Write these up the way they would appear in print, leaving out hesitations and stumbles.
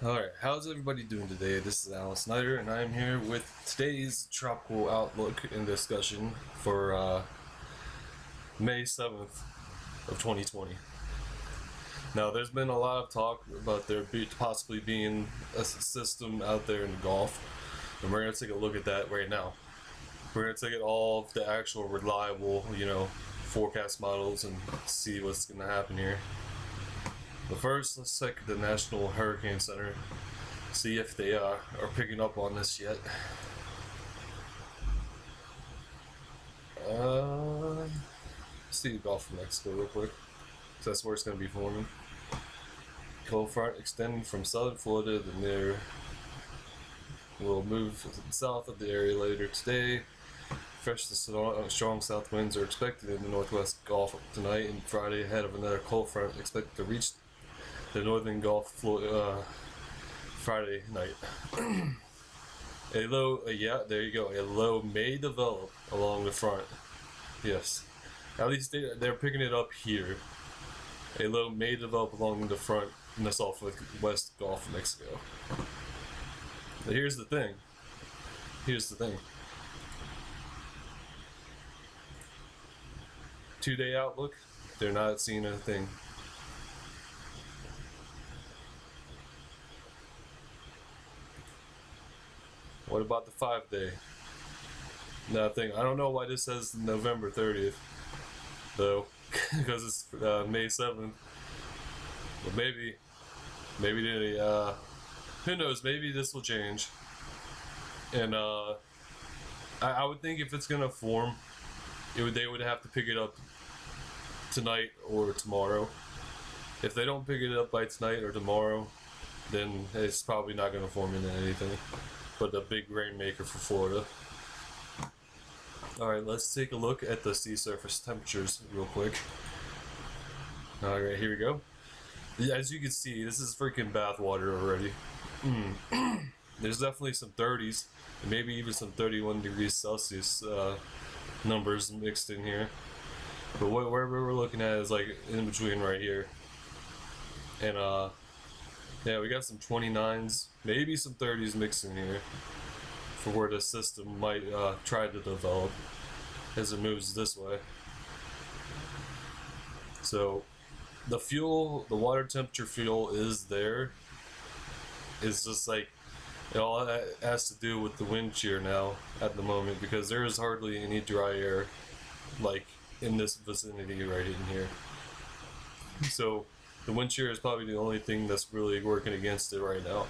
Alright, how's everybody doing today? This is Alan Snyder, and I'm here with today's tropical outlook and discussion for May 7th of 2020. Now, there's been a lot of talk about there possibly being a system out there in the Gulf, and we're going to take a look at that right now. We're going to take all of the actual reliable, forecast models and see what's going to happen here. But first, let's check the National Hurricane Center, see if they are picking up on this yet. See the Gulf of Mexico real quick, so that's where it's going to be forming. Cold front extending from southern Florida, then there will move south of the area later today. Fresh to strong south winds are expected in the northwest Gulf tonight and Friday, ahead of another cold front expected to reach the northern Gulf Friday night. A low, there you go. A low may develop along the front. Yes, at least they're picking it up here. A low may develop along the front in the southwest Gulf of Mexico. But here's the thing. 2-day outlook. They're not seeing a thing. What about the 5-day? Nothing. I don't know why this says November 30th, though, because it's May 7th. But maybe they, who knows? Maybe this will change. And I would think if it's gonna form, they would have to pick it up tonight or tomorrow. If they don't pick it up by tonight or tomorrow, then it's probably not gonna form into anything but a big rainmaker for Florida. Alright, let's take a look at the sea surface temperatures real quick. Alright, here we go. As you can see, this is freaking bathwater already. There's definitely some 30s, and maybe even some 31 degrees Celsius numbers mixed in here. But where we're looking at is like in between right here. And yeah, we got some 29s, maybe some 30s mixed in here for where the system might try to develop as it moves this way. So the water temperature fuel is there. It's just like it all has to do with the wind shear now at the moment, because there is hardly any dry air like in this vicinity right in here. So the wind shear is probably the only thing that's really working against it right now.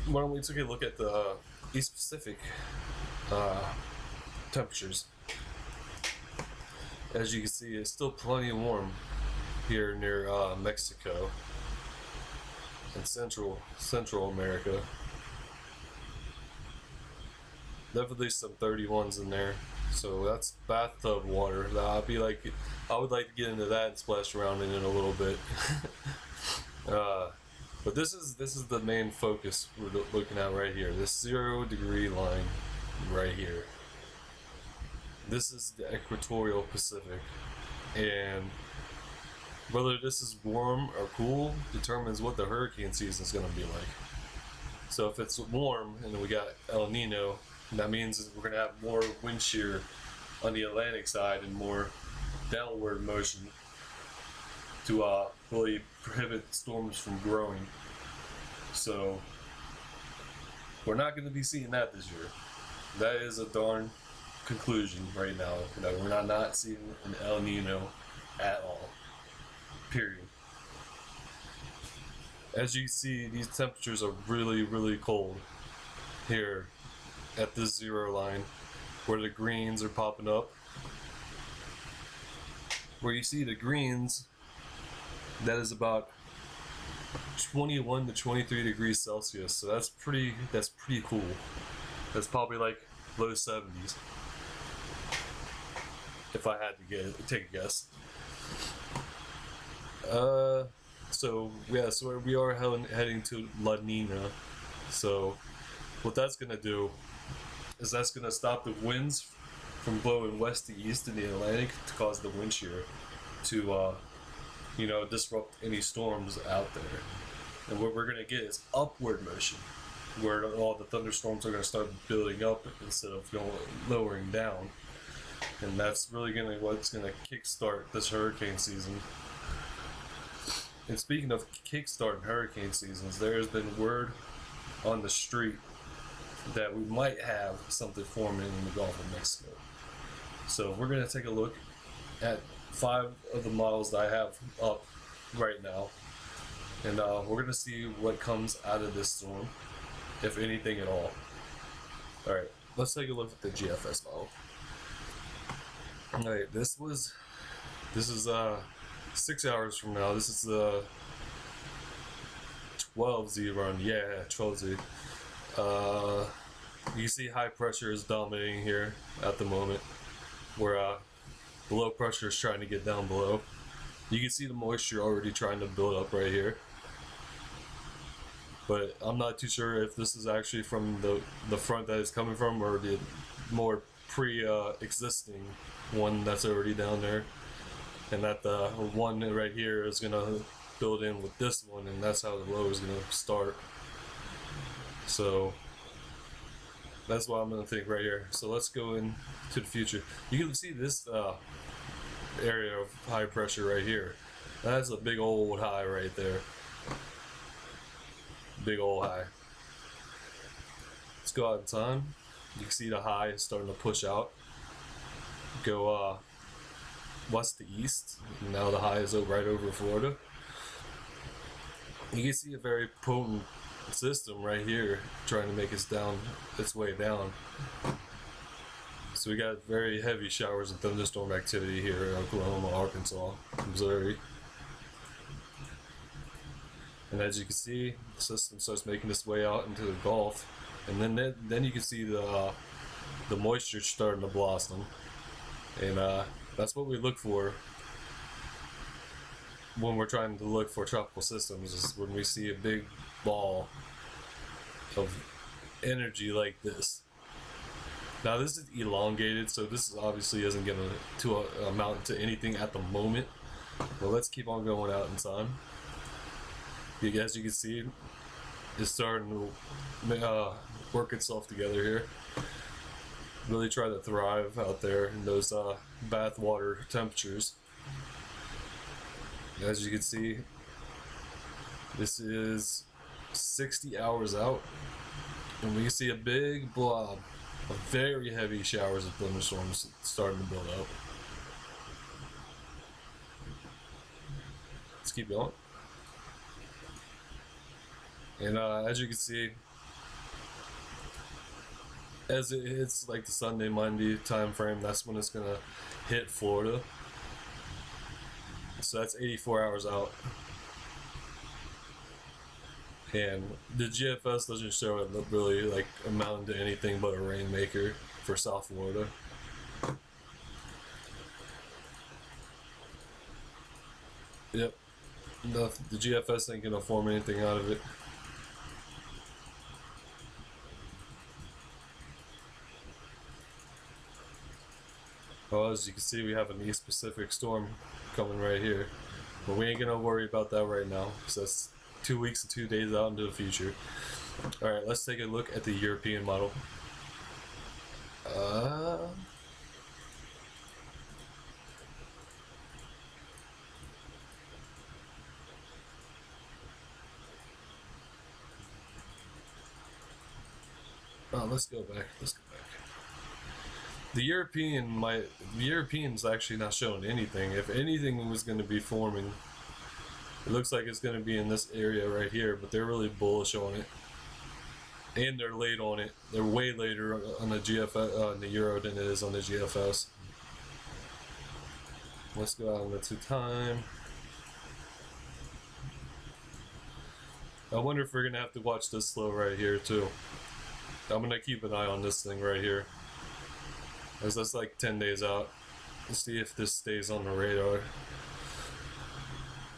Why don't we take a look at the East Pacific temperatures? As you can see, it's still plenty warm here near Mexico and Central America. Definitely some 31s in there. So that's bathtub water. I would like to get into that and splash around in it a little bit. But this is the main focus we're looking at right here. This 0-degree line right here. This is the equatorial Pacific, and whether this is warm or cool determines what the hurricane season is going to be like. So if it's warm and we got El Nino, that means we're going to have more wind shear on the Atlantic side and more downward motion to really prohibit storms from growing. So we're not going to be seeing that this year. That is a darn conclusion right now, that we're not seeing an El Nino at all. Period. As you see, these temperatures are really, really cold here at this 0 line, where the greens are popping up. Where you see the greens, that is about 21 to 23 degrees Celsius. So that's pretty cool. That's probably like low 70s, if I had to take a guess. So we are heading to La Nina. So what that's gonna do is that's gonna stop the winds from blowing west to east in the Atlantic to cause the wind shear to disrupt any storms out there. And what we're going to get is upward motion, where all the thunderstorms are going to start building up instead of lowering down. And that's really what's going to kickstart this hurricane season. And speaking of kickstarting hurricane seasons, there has been word on the street that we might have something forming in the Gulf of Mexico. So we're going to take a look at 5 of the models that I have up right now. And we're going to see what comes out of this storm, if anything at all. Alright, let's take a look at the GFS model. Alright, this is 6 hours from now. This is the 12Z run. Yeah, 12Z. You see high pressure is dominating here at the moment, where the low pressure is trying to get down below. You can see the moisture already trying to build up right here. But I'm not too sure if this is actually from the front that it's coming from, or the more pre-existing one that's already down there. And that the one right here is going to build in with this one, and that's how the low is going to start. So that's what I'm going to think right here. So let's go into the future. You can see this area of high pressure right here. That's a big old high right there. Big old high. Let's go out in time. You can see the high is starting to push out. Go west to east. Now the high is right over Florida. You can see a very potent system right here trying to make its way down. So we got very heavy showers and thunderstorm activity here in Oklahoma, Arkansas, Missouri. And as you can see, the system starts making its way out into the Gulf, and then you can see the moisture starting to blossom, and that's what we look for when we're trying to look for tropical systems, is when we see a big ball of energy like this. Now this is elongated, so this obviously isn't going to amount to anything at the moment, but let's keep on going out in time. As you can see, it's starting to work itself together here. Really try to thrive out there in those bathwater temperatures. As you can see, this is 60 hours out, and we can see a big blob of very heavy showers of thunderstorms starting to build up. Let's keep going. And as you can see, as it hits like the Sunday, Monday time frame, that's when it's gonna hit Florida. So that's 84 hours out. And the GFS doesn't show it really like amounting to anything but a rainmaker for South Florida. Yep. No, the GFS ain't gonna form anything out of it. Well, as you can see, we have an East Pacific storm coming right here, but we ain't gonna worry about that right now, because that's 2 weeks and 2 days out into the future. Alright, let's take a look at the European model. Let's go back. The European's actually not showing anything. If anything was going to be forming, it looks like it's going to be in this area right here, but they're really bullish on it. And they're late on it. They're way later on the GFS, on the Euro than it is on the GFS. Let's go out into time. I wonder if we're going to have to watch this slow right here too. I'm going to keep an eye on this thing right here, as that's like 10 days out. Let's see if this stays on the radar.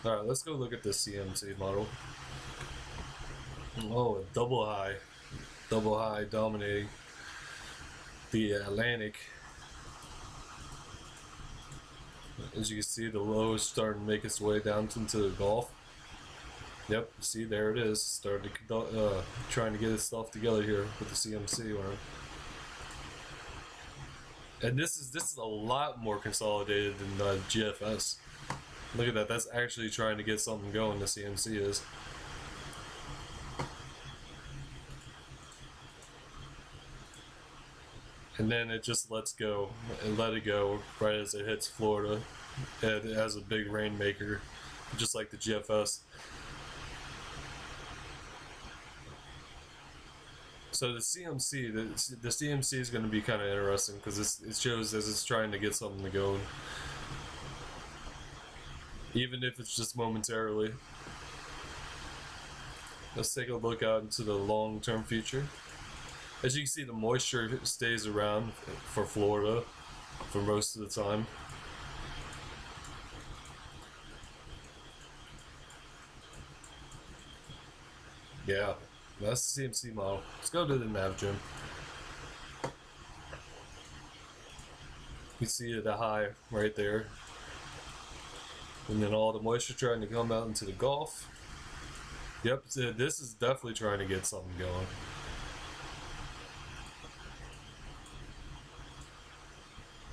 Alright, let's go look at the CMC model. Oh, a double high dominating the Atlantic. As you can see, the low is starting to make its way down into the Gulf. Yep, see, there it is. Started trying to get itself together here with the CMC arm. And this is a lot more consolidated than the GFS. Look at that. That's actually trying to get something going. The CMC is. And then it just lets go and let it go right as it hits Florida. It has a big rainmaker, just like the GFS. So the CMC, the CMC is going to be kind of interesting because it shows as it's trying to get something to go, even if it's just momentarily. Let's take a look out into the long-term future. As you can see, the moisture stays around for Florida for most of the time. Yeah, that's the CMC model. Let's go to the nav gym. You see the high right there. And then all the moisture trying to come out into the Gulf. Yep, this is definitely trying to get something going.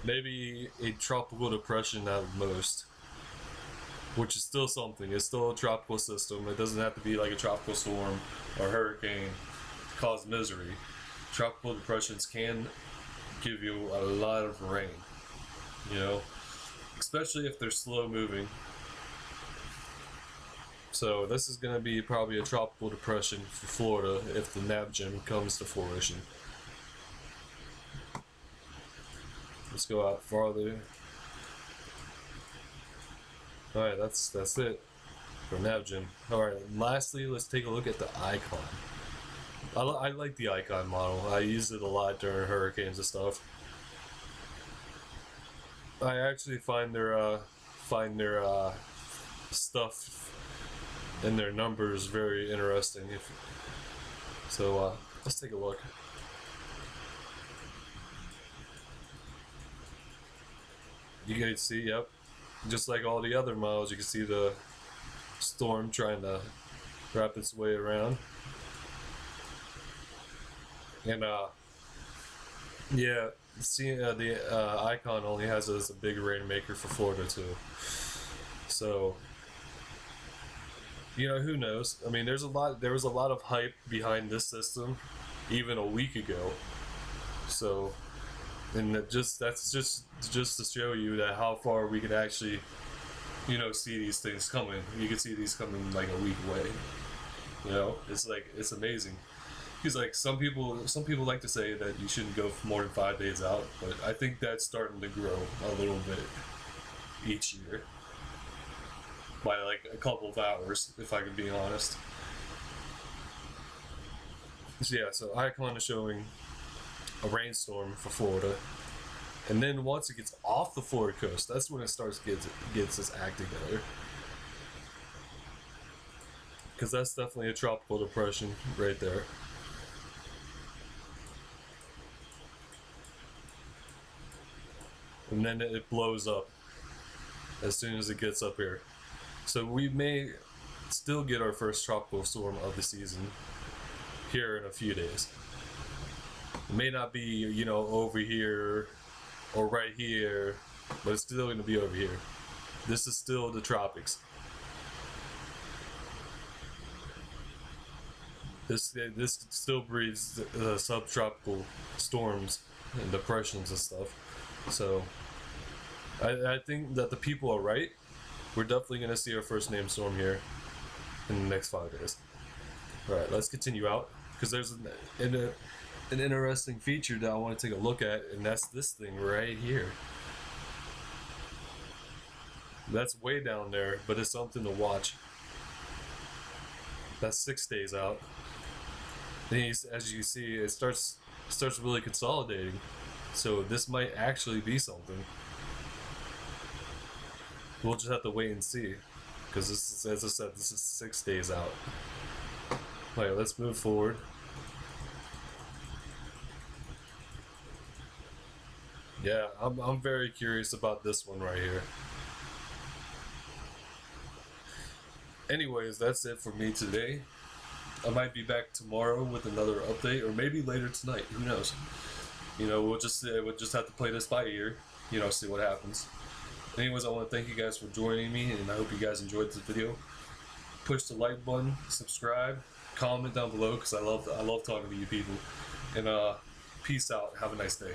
Maybe a tropical depression at most, which is still something. It's still a tropical system. It doesn't have to be like a tropical storm or hurricane to cause misery. Tropical depressions can give you a lot of rain, you know, especially if they're slow moving. So this is going to be probably a tropical depression for Florida if the nav gem comes to fruition. Let's go out farther. Alright, that's it for nav gem. Alright, lastly, let's take a look at the icon. I like the icon model. I use it a lot during hurricanes and stuff. I actually find their stuff and their numbers very interesting. So let's take a look. You can see, yep, just like all the other models, you can see the storm trying to wrap its way around. And yeah, see, the icon only has as a big rainmaker for Florida too. So, you know, who knows? I mean, there was a lot of hype behind this system even a week ago. So, and that's just to show you that how far we could actually, you know, see these things coming. You can see these coming like a week away. You know, it's like, it's amazing. Because like some people like to say that you shouldn't go for more than 5 days out, but I think that's starting to grow a little bit each year by like a couple of hours, if I can be honest. So yeah, so icon is showing a rainstorm for Florida, and then once it gets off the Florida coast, that's when it starts gets its act together. Because that's definitely a tropical depression right there. And then it blows up as soon as it gets up here. So we may still get our first tropical storm of the season here in a few days. It may not be, you know, over here or right here, but it's still going to be over here. This is still the tropics. This still breeds subtropical storms and depressions and stuff. So I think that the people are right. We're definitely going to see our first named storm here in the next 5 days. All right, let's continue out because there's an interesting feature that I want to take a look at, and that's this thing right here. That's way down there, but it's something to watch. That's 6 days out. And as you see, it starts really consolidating. So this might actually be something. We'll just have to wait and see, because this is, as I said, this is 6 days out. All right, let's move forward. Yeah, I'm very curious about this one right here. anyways, that's it for me today. I might be back tomorrow with another update, or maybe later tonight. Who knows? You know, we'll just have to play this by ear. You know, see what happens. Anyways, I want to thank you guys for joining me, and I hope you guys enjoyed this video. Push the like button, subscribe, comment down below because I love talking to you people. And peace out. Have a nice day.